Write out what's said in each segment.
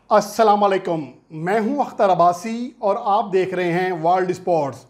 अस्सलाम वालेकुम। मैं हूं अख्तर अब्बासी और आप देख रहे हैं world sports.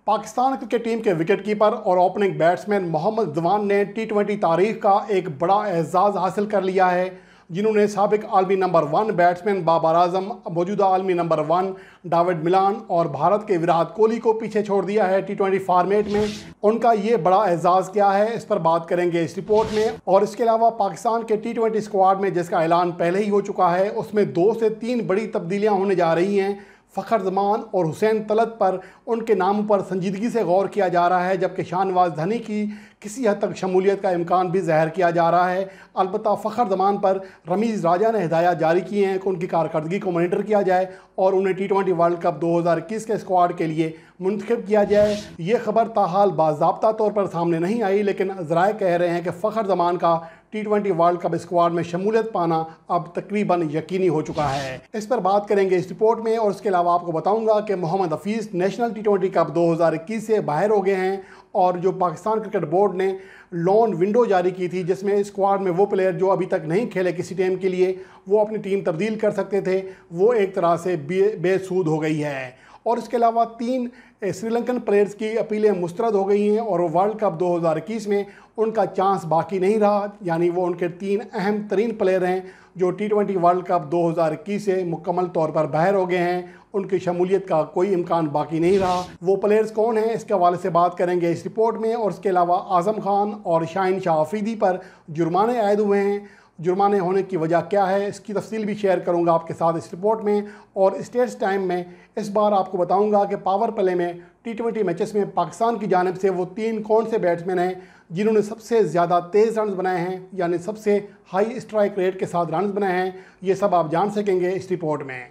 Pakistan cricket team के विकेटकीपर और ओपनिंग बैट्समैन मोहम्मद रिजवान ने टी20 तारीख का एक बड़ा एजाज़ हासिल कर लिया है, जिन्होंने साबिक आलमी नंबर 1 बैट्समैन बाबर आजम, मौजूदा आलमी नंबर 1 डेविड मिलान और भारत के विराट कोहली को पीछे छोड़ दिया है टी20 फॉर्मेट में। उनका ये बड़ा एजाज़ क्या है, इस पर बात करेंगे इस रिपोर्ट में। और इसके अलावा पाकिस्तान के टी20 स्क्वाड में, जिसका ऐलान पहले ही हो चुका है, उसमें 2 से 3 बड़ी तब्दीलियाँ होने जा रही हैं। फ़खर जमान और हुसैन तलत पर उनके नाम पर संजीदगी से गौर किया जा रहा है, जबकि शाहनवाज धनी की किसी हद तक शमूलियत का इम्कान भी ज़ाहिर किया जा रहा है। अलबत्ता फ़खर जमान पर रमीज़ राजा ने हिदायत जारी की हैं कि उनकी कारकर्दगी को मॉनिटर किया जाए और उन्हें टी20 वर्ल्ड कप 2021 के स्क्वाड के लिए मुंतखब किया जाए। ये खबर ताहाल बाज़ाब्ता तौर पर सामने नहीं आई, लेकिन ज़राए कह रहे हैं कि फ़खर जमान का टी20 वर्ल्ड कप स्क्वाड में शमूलियत पाना अब तकरीबन यकीनी हो चुका है। इस पर बात करेंगे इस रिपोर्ट में। और इसके अलावा आपको बताऊंगा कि मोहम्मद हफीज़ नेशनल टी20 कप 2021 से बाहर हो गए हैं और जो पाकिस्तान क्रिकेट बोर्ड ने लोन विंडो जारी की थी, जिसमें स्क्वाड में वो प्लेयर जो अभी तक नहीं खेले किसी टीम के लिए, वो अपनी टीम तब्दील कर सकते थे, वो एक तरह से बेसूद हो गई है। और इसके अलावा 3 श्रीलंकन प्लेयर्स की अपीलें मुस्तरद हो गई हैं और वर्ल्ड कप 2021 में उनका चांस बाकी नहीं रहा। यानी वो उनके 3 अहम तरीन प्लेयर हैं जो टी20 वर्ल्ड कप 2021 से मुकम्मल तौर पर बाहर हो गए हैं, उनकी शमूलियत का कोई इम्कान बाकी नहीं रहा। वो प्लेयर्स कौन हैं, इसके हवाले से बात करेंगे इस रिपोर्ट में। और इसके अलावा आज़म खान और शाहीन शाह अफरीदी पर जुर्माने आयद हुए हैं। जुर्माने होने की वजह क्या है, इसकी तफसील भी शेयर करूंगा आपके साथ इस रिपोर्ट में। और स्टेट्स टाइम में इस बार आपको बताऊंगा कि पावर प्ले में टी20 मैचेस में पाकिस्तान की जानिब से वो 3 कौन से बैट्समैन हैं जिन्होंने सबसे ज़्यादा तेज़ रन बनाए हैं, यानी सबसे हाई स्ट्राइक रेट के साथ रन बनाए हैं। ये सब आप जान सकेंगे इस रिपोर्ट में।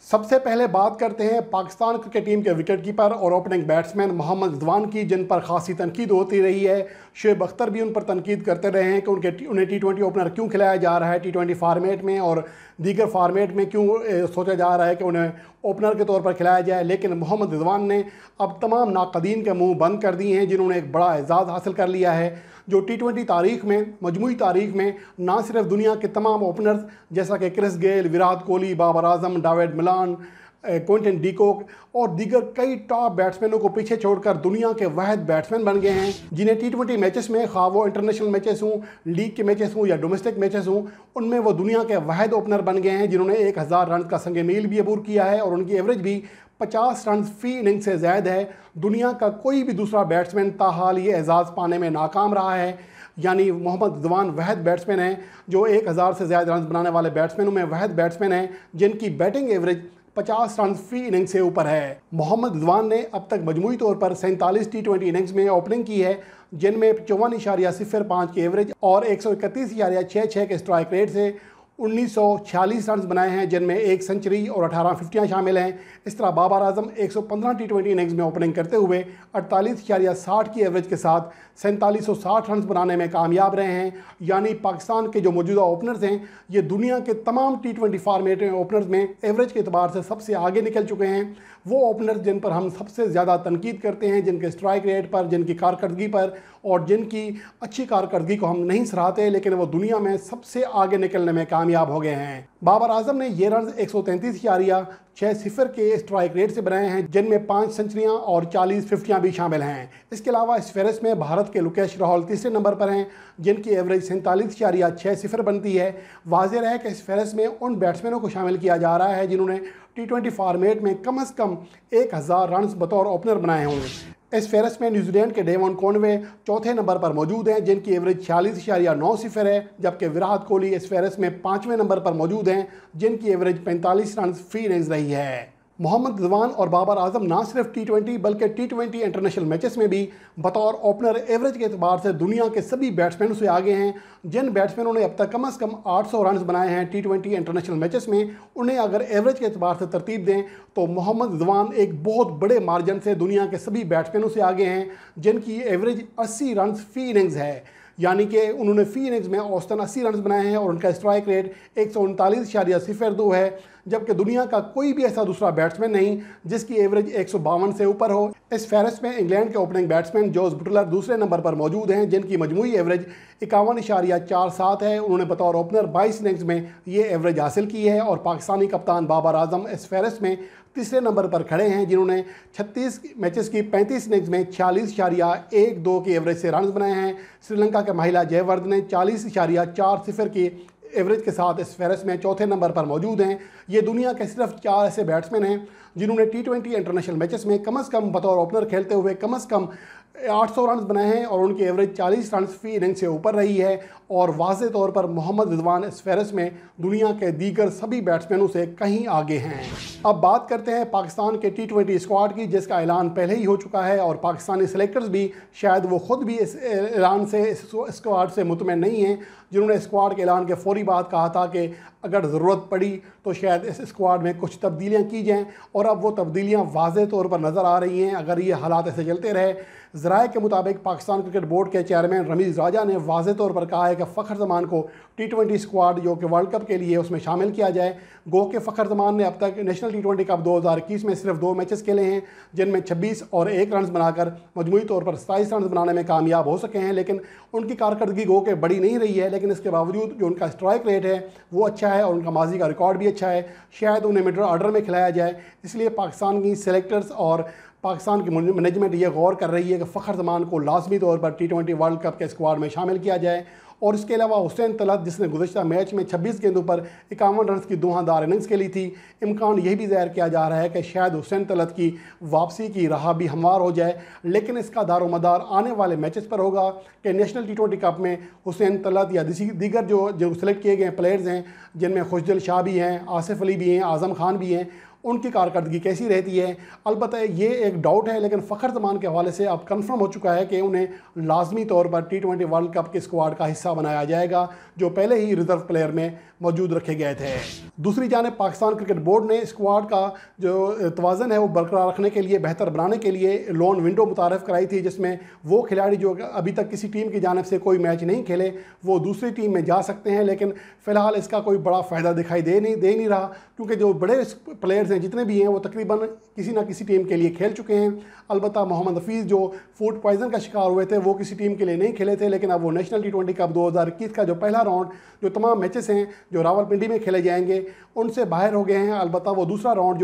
सबसे पहले बात करते हैं पाकिस्तान क्रिकेट टीम के विकेटकीपर और ओपनिंग बैट्समैन मोहम्मद रिजवान की, जिन पर खासी तनकीद होती रही है। शुएब अख्तर भी उन पर तनकीद करते रहे हैं कि उन्हें टी20 ओपनर क्यों खिलाया जा रहा है टी20 फार्मेट में, और दीगर फार्मेट में क्यों सोचा जा रहा है कि उन्हें ओपनर के तौर पर खिलाया जाए। लेकिन मोहम्मद रिजवान ने अब तमाम नाक़दीन के मुँह बंद कर दिए हैं, जिन्होंने एक बड़ा एजाज़ हासिल कर लिया है, जो टी20 तारीख में, मजमूई तारीख में ना सिर्फ दुनिया के तमाम ओपनर्स जैसा कि Chris Gayle, Virat Kohli, Babar Azam, David मिलान, क्विंटन डीकॉक और दीगर कई टॉप बैट्समैनों को पीछे छोड़कर दुनिया के वाहिद बैट्समैन बन गए हैं, जिन्हें टी20 मैचेस में, खा वो इंटरनेशनल मैचेस हों, लीग के मैचेस हों या डोमेस्टिक मैचेस हों, उनमें वो दुनिया के वाहिद ओपनर बन गए हैं, जिन्होंने 1000 रन का संग मील भी अबूर किया है और उनकी एवरेज भी 50 रन फी इनिंग से ज़्यादा है। दुनिया का कोई भी दूसरा बैट्समैन ताहाल ये एजाज़ पाने में नाकाम रहा है। यानी मोहम्मद रिजवान वाहिद बैट्समैन हैं जो 1000 से ज़्यादा रन बनाने वाले बैट्समैनों में वाहिद बैट्समैन हैं जिनकी बैटिंग एवरेज 50 रन फी इनिंग से ऊपर है। मोहम्मद रिजवान ने अब तक मजमूई तौर पर 47 टी20 इनिंग्स में ओपनिंग की है, जिनमें 54.05 की एवरेज और 131.66 के स्ट्राइक रेट से 1946 रन बनाए हैं, जिनमें 1 सेंचुरी और 18 फिफ्टियाँ शामिल हैं। इस तरह बाबर आजम 115 टी20 इनिंग्स में ओपनिंग करते हुए 48.60 की एवरेज के साथ 4760 रन बनाने में कामयाब रहे हैं। यानी पाकिस्तान के जो मौजूदा ओपनर्स हैं, ये दुनिया के तमाम टी20 फॉर्मेट में ओपनर्स में एवरेज के अतबार से सबसे आगे निकल चुके हैं। वो ओपनर्स जिन पर हम सबसे ज़्यादा तनकीद करते हैं, जिनके स्ट्राइक रेट पर, जिनकी कारकर्दगी पर और जिनकी अच्छी कारकर्दगी को हम नहीं सराहते, लेकिन वो दुनिया में सबसे आगे निकलने में कामयाब हो गए हैं। बाबर आजम ने ये रन 133.60 के स्ट्राइक रेट से बनाए हैं, जिनमें 5 सेंचुरियां और 40 फिफ्टियाँ भी शामिल हैं। इसके अलावा इस फहरिस्त में भारत के लुकेश राहुल तीसरे नंबर पर हैं, जिनकी एवरेज 47.60 बनती है। वाज़ेह है कि इस फहरिस्त में उन बैट्समैनों को शामिल किया जा रहा है जिन्होंने टी20 फॉर्मेट में कम से कम 1000 रन बतौर ओपनर बनाए होंगे। इस फहरिस्त में न्यूजीलैंड के डेवन कॉनवे चौथे नंबर पर मौजूद हैं, जिनकी एवरेज 46.90 है, जबकि विराट कोहली इस फहरिस्त में 5वें नंबर पर मौजूद हैं, जिनकी एवरेज 45 रन फी इनिंग्स रही है। मोहम्मद रिजवान और बाबर आजम ना सिर्फ टी20 बल्कि टी20 इंटरनेशनल मैचेस में भी बतौर ओपनर एवरेज के अतबार से दुनिया के सभी बैट्समैनों से आगे हैं। जिन बैट्समैनों ने अब तक कम से कम 800 रन बनाए हैं टी20 इंटरनेशनल मैचेस में, उन्हें अगर एवरेज के अतबार से तरतीब दें तो मोहम्मद रिजवान एक बहुत बड़े मार्जिन से दुनिया के सभी बैट्समैनों से आगे हैं, जिनकी एवरेज 80 रन फी इनिंग्स है। यानी कि उन्होंने फी इनिंग्स में औसतन 80 रन बनाए हैं और उनका स्ट्राइक रेट 139.02 है, जबकि दुनिया का कोई भी ऐसा दूसरा बैट्समैन नहीं जिसकी एवरेज 152 से ऊपर हो। इस फहरिस्त में इंग्लैंड के ओपनिंग बैट्समैन जोस बुटलर दूसरे नंबर पर मौजूद हैं, जिनकी मजमूई एवरेज 51.47 है। उन्होंने बतौर ओपनर 22 इनिंग्स में ये एवरेज हासिल की है और पाकिस्तानी कप्तान बाबर आजम इस फहरिस्त में तीसरे नंबर पर खड़े हैं, जिन्होंने 36 मैचेस की 35 इनिंग्स में 46.12 की एवरेज से रन बनाए हैं। श्रीलंका के महिला जयवर्धने ने 40.40 की एवरेज के साथ इस फहरिस्त में चौथे नंबर पर मौजूद हैं। ये दुनिया के सिर्फ 4 ऐसे बैट्समैन हैं जिन्होंने T20 इंटरनेशनल मैचेस में कम से कम बतौर ओपनर खेलते हुए कम से कम 800 रन बनाए हैं और उनकी एवरेज 40 रन फी इनिंग से ऊपर रही है। और वाज़े तौर पर मोहम्मद रिजवान इस फहरिस्त में दुनिया के दीगर सभी बैट्समैनों से कहीं आगे हैं। अब बात करते हैं पाकिस्तान के T20 स्क्वाड की, जिसका ऐलान पहले ही हो चुका है और पाकिस्तानी सेलेक्टर्स भी शायद वो खुद भी इस ऐलान से, इस स्क्वाड से मुतमईन नहीं हैं, जिन्होंने स्क्वाड के ऐलान के फौरी बाद कहा था कि अगर ज़रूरत पड़ी तो शायद इस स्क्वाड में कुछ तब्दीलियाँ की जाएँ। और अब वो तब्दीलियाँ वाज़े तौर पर नज़र आ रही हैं। अगर ये हालात ऐसे चलते रहे, ज़राए के मुताबिक पाकिस्तान क्रिकेट बोर्ड के चेयरमैन रमीज़ राजा ने वाज़े तौर पर कहा है कि फ़खर जमान को T20 स्क्वाड जो कि वर्ल्ड कप के लिए उसमें शामिल किया जाए। गो के फ़खर जमान ने अब तक नेशनल T20 कप 2021 में सिर्फ 2 मैचेस खेले हैं, जिनमें 26 और 1 रन बनाकर मजमूई तौर पर 27 रन बनाने में कामयाब हो सके हैं। लेकिन उनकी कारकर्दगी गो के बड़ी नहीं रही है, लेकिन इसके बावजूद जो उनका स्ट्राइक रेट है वो अच्छा है और उनका माजी का रिकॉर्ड भी अच्छा है। शायद उन्हें मिडल ऑर्डर में खिलाया जाए, इसलिए पाकिस्तान की सेलेक्टर्स और पाकिस्तान की मैनेजमेंट ये गौर कर रही है कि फ़खर जमान को लाजमी तौर पर T20 वर्ल्ड कप के स्क्वाड में शामिल किया जाए। और इसके अलावा हुसैन तलत, जिसने गुज़श्ता मैच में 26 गेंदों पर 51 रन की धुआंधार इनिंग्स खेली थी, इम्कान यही भी ज़ाहिर किया जा रहा है कि शायद हुसैन तलत की वापसी की राह भी हमवार हो जाए। लेकिन इसका दारोमदार आने वाले मैचेस पर होगा कि नेशनल T20 कप में हुसैन तलत या दीगर जो सेलेक्ट किए गए प्लेयर्स हैं, जिनमें खुशदिल शाह भी हैं, आसिफ अली भी हैं, आज़म खान भी हैं, उनकी कारकर्दगी कैसी रहती है। अलबत्ता ये एक डाउट है, लेकिन फ़खर जमान के हवाले से अब कंफर्म हो चुका है कि उन्हें लाजमी तौर पर T20 वर्ल्ड कप के स्क्वाड का हिस्सा बनाया जाएगा, जो पहले ही रिजर्व प्लेयर में मौजूद रखे गए थे। दूसरी जानिब पाकिस्तान क्रिकेट बोर्ड ने स्क्वाड का जो तवाज़न है वो बरकरार रखने के लिए, बेहतर बनाने के लिए लोन विंडो मुतारफ़ कराई थी, जिसमें वो खिलाड़ी जो अभी तक किसी टीम की जानिब से कोई मैच नहीं खेले वो दूसरी टीम में जा सकते हैं। लेकिन फ़िलहाल इसका कोई बड़ा फ़ायदा दिखाई दे नहीं रहा, क्योंकि जो बड़े प्लेयर्स हैं जितने भी हैं वो तकरीबन किसी ना किसी टीम के लिए खेल चुके हैं। अलबत्ता मोहम्मद हफीज़ जो फूड पॉइजन का शिकार हुए थे वो किसी टीम के लिए नहीं खेले थे, लेकिन अब वो नेशनल T20 कप 2021 का जो पहला राउंड, जो तमाम मैचेस हैं जो रावलपिंडी में खेले जाएंगे, उनसे बाहर हो गए हैं। अलबत्ता वो दूसरा राउंड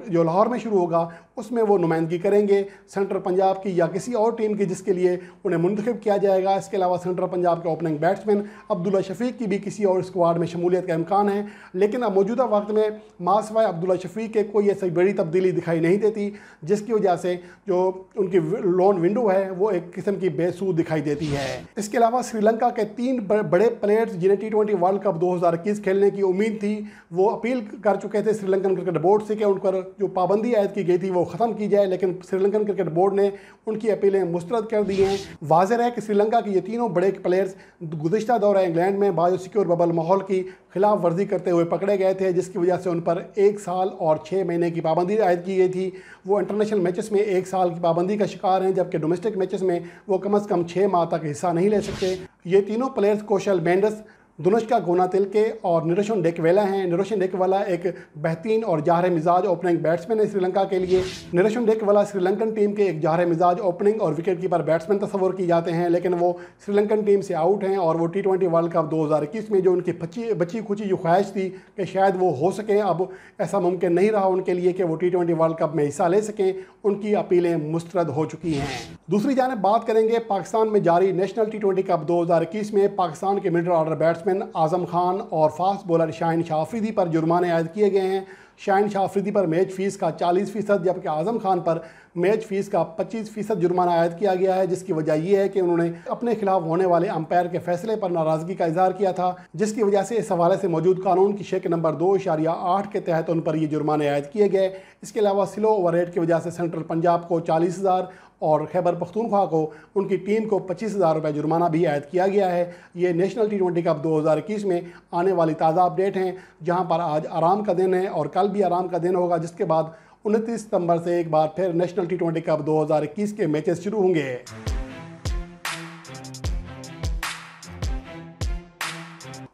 जो लाहौर में शुरू होगा उसमें वो नुमाइंदगी करेंगे सेंट्रल पंजाब की या किसी और टीम की जिसके लिए उन्हें मुंतखब किया जाएगा। इसके अलावा सेंट्रल पंजाब के ओपनिंग बैट्समैन अब्दुल्ला शफीक की भी किसी और स्क्वाड में शमूलियत का इम्कान है। लेकिन अब मौजूदा वक्त में मासवाए अब्दुल्ला शफीक के कोई ऐसी बड़ी तब्दीली दिखाई नहीं देती, जिसकी वजह से जो उनकी लोन विंडो है वो एक किस्म की बेसूद दिखाई देती है। इसके अलावा श्रीलंका के 3 बड़े प्लेयर्स जिन्हें T20 वर्ल्ड कप 2021 खेलने की उम्मीद थी, वो अपील कर चुके थे श्रीलंकन क्रिकेट बोर्ड से कि उन पर जो पाबंदी आयद की गई थी वो ख़त्म की जाए, लेकिन श्रीलंकन क्रिकेट बोर्ड ने उनकी अपीलें मुस्तरद कर दी हैं। वाज़ेह है कि श्रीलंका के ये तीनों बड़े प्लेयर्स गुज़िश्ता दौरा इंग्लैंड में बायोसिक्योर बबल माहौल की खिलाफ वर्जी करते हुए पकड़े गए थे, जिसकी वजह से उन पर 1 साल और 6 महीने की पाबंदी आयद की गई थी। वो इंटरनेशनल मैचेस में 1 साल की पाबंदी का शिकार हैं, जबकि डोमेस्टिक मैचेस में वो कम से कम 6 माह तक हिस्सा नहीं ले सकते। ये तीनों प्लेयर्स कौशल मेंडस, दुनुष्का गोनातिल्के और निरोशन डेकवेला हैं। निरोशन डेकवेला एक बेहतरीन और जाहर मिजाज ओपनिंग बैट्समैन है श्रीलंका के लिए। निरोशन डेकवेला श्रीलंकन टीम के एक जाहर मिजाज ओपनिंग और विकेट कीपर बैट्समैन तस्वर की जाते हैं, लेकिन वो श्रीलंकन टीम से आउट हैं और वो T20 वर्ल्ड कप 2021 में जो उनकी बची खुची जो ख्वाहिश थी कि शायद वो हो सकें, अब ऐसा मुमकिन नहीं रहा उनके लिए कि वो T20 वर्ल्ड कप में हिस्सा ले सकें। उनकी अपीलें मुस्तरद हो चुकी हैं। दूसरी जानिब बात करेंगे पाकिस्तान में जारी नेशनल T20 कप 2021 में पाकिस्तान के middle order batsman Azam Khan और फास्ट बॉलर शाहीन शाह अफरीदी पर जुर्माने आयद किए गए हैं। शाहीन शाह अफरीदी पर मैच फ़ीस का 40%, जबकि आज़म खान पर मैच फ़ीस का 25% जुर्माना आयद किया गया है, जिसकी वजह यह है कि उन्होंने अपने खिलाफ होने वाले अंपायर के फैसले पर नाराज़गी का इजहार किया था, जिसकी वजह से इस हवाले से मौजूद कानून की शेक नंबर 2.8 के तहत उन पर ये जुर्माने आयद किए गए। इसके अलावा स्लो ओवर रेट की वजह से सेंट्रल पंजाब को 40,000 और खैबर पख्तूनख्वा को उनकी टीम को 25,000 रुपये जुर्माना भी आयद किया गया है। ये नेशनल T20 कप 2021 में आने वाली ताज़ा अपडेट हैं, जहां पर आज आराम का दिन है और कल भी आराम का दिन होगा, जिसके बाद 29 सितंबर से एक बार फिर नेशनल T20 कप 2021 के मैचेस शुरू होंगे।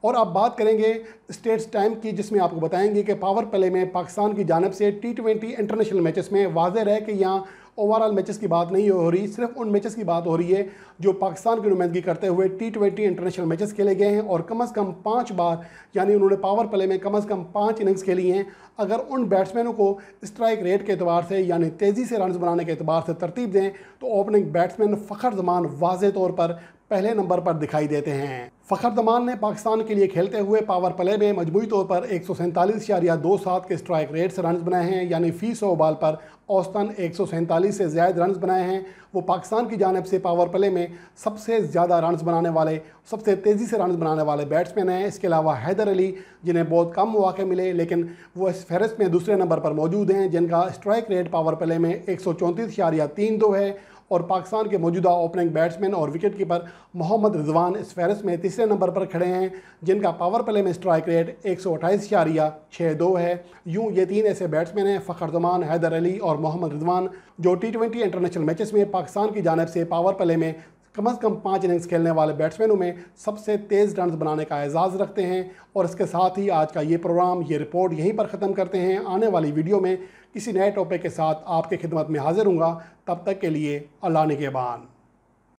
और अब बात करेंगे स्टेट्स टाइम की, जिसमें आपको बताएंगे कि पावर प्ले में पाकिस्तान की जानिब से T20 इंटरनेशनल मैचेस में वाज़ेह रहे कि यहाँ ओवरऑल मैचेस की बात नहीं हो रही, सिर्फ उन मैचेस की बात हो रही है जो पाकिस्तान की नुमाइंदगी करते हुए T20 इंटरनेशनल मैचेस खेले गए हैं और कम से कम 5 बार यानी उन्होंने पावर प्ले में कम से कम 5 इनिंग्स खेली हैं। अगर उन बैट्समैनों को स्ट्राइक रेट के अतबार से यानी तेज़ी से रन बनाने के अतबार से तरतीब दें तो ओपनिंग बैट्समैन फ़खर जमान वाज़ेह तौर पर पहले नंबर पर दिखाई देते हैं। फ़खर जमान ने पाकिस्तान के लिए खेलते हुए पावर प्ले में मजमूई तौर पर 147.27 के स्ट्राइक रेट से रन बनाए हैं, यानी फी 100 बॉल पर औसतन 147 से ज़्यादा रन बनाए हैं। वो पाकिस्तान की जानिब से पावर प्ले में सबसे ज़्यादा रन बनाने वाले, सबसे तेज़ी से रन बनाने वाले बैट्समैन हैं। इसके अलावा हैदर अली, जिन्हें बहुत कम मौके मिले लेकिन वो इस फहरिस्त में दूसरे नंबर पर मौजूद हैं, जिनका स्ट्राइक रेट पावर प्ले में 134.32 है। और पाकिस्तान के मौजूदा ओपनिंग बैट्समैन और विकेट कीपर मोहम्मद रिजवान इस फहरिस्त में तीसरे नंबर पर खड़े हैं, जिनका पावर प्ले में स्ट्राइक रेट 128.62 है। यूँ ये 3 ऐसे बैट्समैन हैं, फ़खर जमान, हैदर अली और मोहम्मद रिजवान, जो T20 इंटरनेशनल मैचेस में पाकिस्तान की जानिब से पावर प्ले में कम से कम 5 इनिंग्स खेलने वाले बैट्समैनों में सबसे तेज़ रन बनाने का एजाज़ रखते हैं। और इसके साथ ही आज का ये प्रोग्राम, ये रिपोर्ट यहीं पर ख़त्म करते हैं। आने वाली वीडियो में किसी नए टॉपिक के साथ आपके खिदमत में हाजिर हूँगा। तब तक के लिए अल्लाह निगहबान।